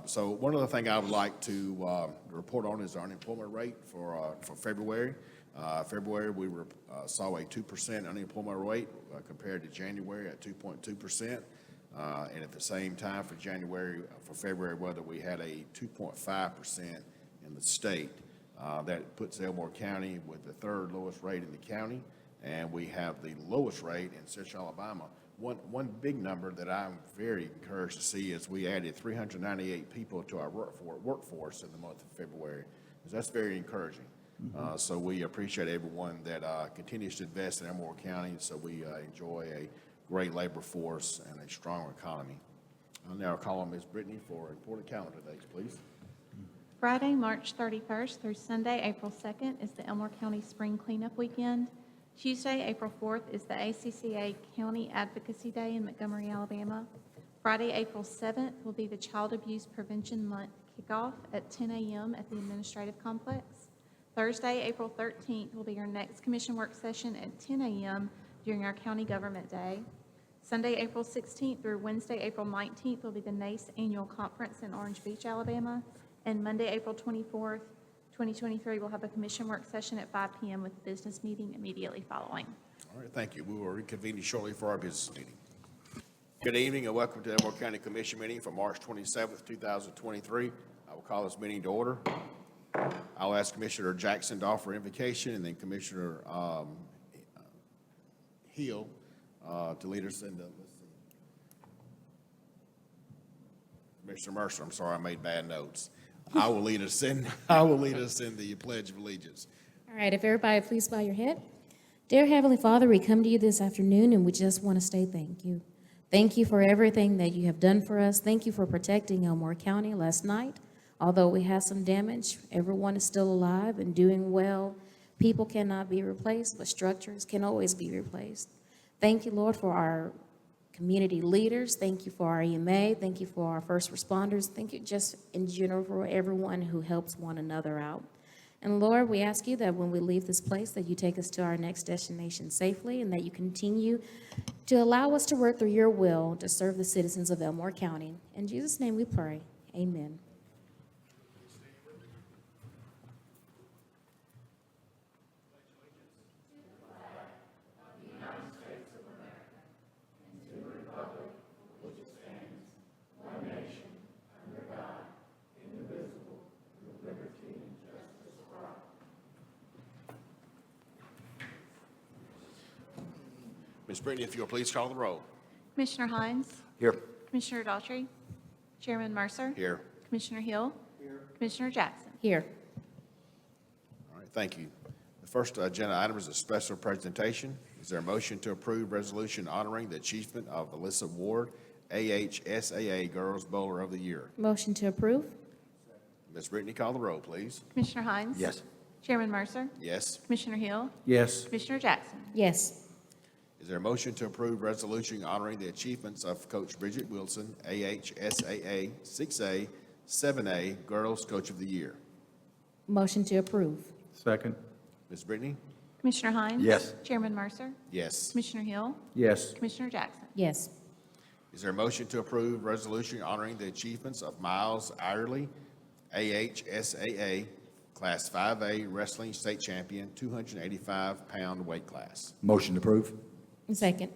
So one other thing I would like to report on is our unemployment rate for February. February, we saw a 2% unemployment rate compared to January at 2.2%. And at the same time for February, whether we had a 2.5% in the state. That puts Elmore County with the third lowest rate in the county, and we have the lowest rate in Central Alabama. One big number that I'm very encouraged to see is we added 398 people to our workforce in the month of February. That's very encouraging. So we appreciate everyone that continues to invest in Elmore County, so we enjoy a great labor force and a strong economy. I'll now call on Ms. Brittany for important calendar dates, please. Friday, March 31st through Sunday, April 2nd is the Elmore County Spring Cleanup Weekend. Tuesday, April 4th is the ACCA County Advocacy Day in Montgomery, Alabama. Friday, April 7th will be the Child Abuse Prevention Month kickoff at 10 a.m. at the Administrative Complex. Thursday, April 13th will be our next commission work session at 10 a.m. during our County Government Day. Sunday, April 16th through Wednesday, April 19th will be the NACE Annual Conference in Orange Beach, Alabama. And Monday, April 24th, 2023, we'll have a commission work session at 5 p.m. with a business meeting immediately following. All right, thank you. We will reconvene you shortly for our business meeting. Good evening and welcome to the Elmore County Commission meeting for March 27th, 2023. I will call this meeting to order. I'll ask Commissioner Jackson to offer invocation, and then Commissioner Hill to lead us in the, Commissioner Mercer, I'm sorry, I made bad notes. I will lead us in the Pledge of Allegiance. All right, if everybody please bow your head. Dear Heavenly Father, we come to you this afternoon and we just want to say thank you. Thank you for everything that you have done for us. Thank you for protecting Elmore County last night. Although we had some damage, everyone is still alive and doing well. People cannot be replaced, but structures can always be replaced. Thank you, Lord, for our community leaders. Thank you for our EMA. Thank you for our first responders. Thank you just in general for everyone who helps one another out. And Lord, we ask you that when we leave this place, that you take us to our next destination safely and that you continue to allow us to work through your will to serve the citizens of Elmore County. In Jesus' name we pray. Amen. Ms. Brittany, if you'll please call the roll. Commissioner Hines? Here. Commissioner Daughtry? Chairman Mercer? Here. Commissioner Hill? Commissioner Jackson? Here. All right, thank you. The first agenda item is a special presentation. Is there a motion to approve resolution honoring the achievement of Alyssa Ward, AHSAA Girls Bowler of the Year? Motion to approve? Ms. Brittany, call the roll, please. Commissioner Hines? Yes. Chairman Mercer? Yes. Commissioner Hill? Yes. Commissioner Jackson? Yes. Is there a motion to approve resolution honoring the achievements of Coach Bridget Wilson, AHSAA 6A, 7A Girls Coach of the Year? Motion to approve? Second. Ms. Brittany? Commissioner Hines? Yes. Chairman Mercer? Yes. Commissioner Hill? Yes. Commissioner Jackson? Yes. Is there a motion to approve resolution honoring the achievements of Miles Irely, AHSAA Class 5A Wrestling State Champion, 285-pound weight class? Motion to approve? Second?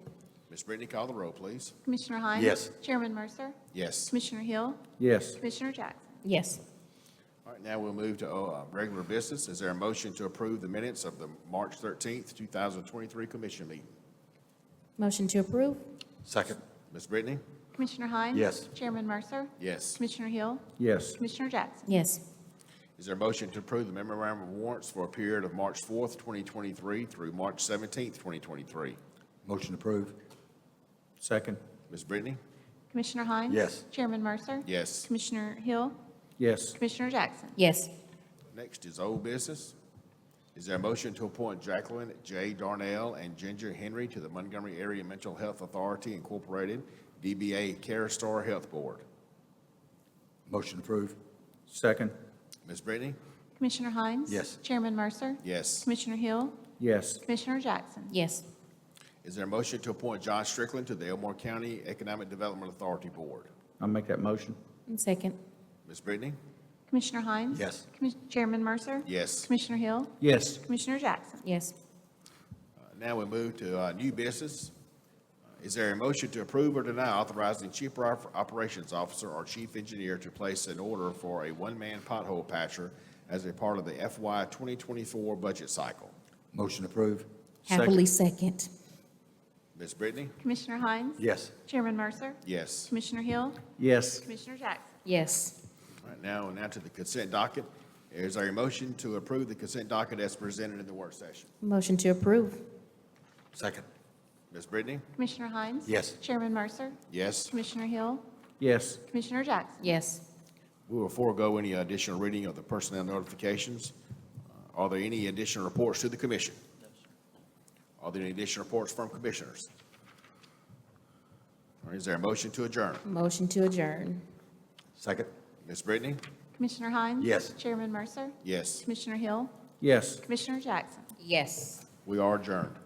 Ms. Brittany, call the roll, please. Commissioner Hines? Yes. Chairman Mercer? Yes. Commissioner Hill? Yes. Commissioner Jackson? Yes. All right, now we'll move to regular business. Is there a motion to approve the minutes of the March 13th, 2023 commission meeting? Motion to approve? Second. Ms. Brittany? Commissioner Hines? Yes. Chairman Mercer? Yes. Commissioner Hill? Yes. Commissioner Jackson? Yes. Is there a motion to approve the memorandum of warrants for a period of March 4th, 2023 through March 17th, 2023? Motion to approve? Second. Ms. Brittany? Commissioner Hines? Yes. Chairman Mercer? Yes. Commissioner Hill? Yes. Commissioner Jackson? Yes. Next is old business. Is there a motion to appoint Jacqueline J. Darnell and Ginger Henry to the Montgomery Area Mental Health Authority Incorporated, DBA CareStar Health Board? Motion approved. Second. Ms. Brittany? Commissioner Hines? Yes. Chairman Mercer? Yes. Commissioner Hill? Yes. Commissioner Jackson? Yes. Is there a motion to appoint John Strickland to the Elmore County Economic Development Authority Board? I'll make that motion. And second. Ms. Brittany? Commissioner Hines? Yes. Chairman Mercer? Yes. Commissioner Hill? Yes. Commissioner Jackson? Yes. Now we move to new business. Is there a motion to approve or deny authorizing Chief Operations Officer or Chief Engineer to place an order for a one-man pothole patcher as a part of the FY 2024 budget cycle? Motion approved. Happily second. Ms. Brittany? Commissioner Hines? Yes. Chairman Mercer? Yes. Commissioner Hill? Yes. Commissioner Jackson? Yes. All right, now to the consent docket. Is there a motion to approve the consent docket as presented in the work session? Motion to approve. Second. Ms. Brittany? Commissioner Hines? Yes. Chairman Mercer? Yes. Commissioner Hill? Yes. Commissioner Jackson? Yes. We will forego any additional reading of the personnel notifications. Are there any additional reports to the commission? Are there any additional reports from commissioners? Or is there a motion to adjourn? Motion to adjourn. Second. Ms. Brittany? Commissioner Hines? Yes. Chairman Mercer? Yes. Commissioner Hill? Yes. Commissioner Jackson? Yes. We are adjourned.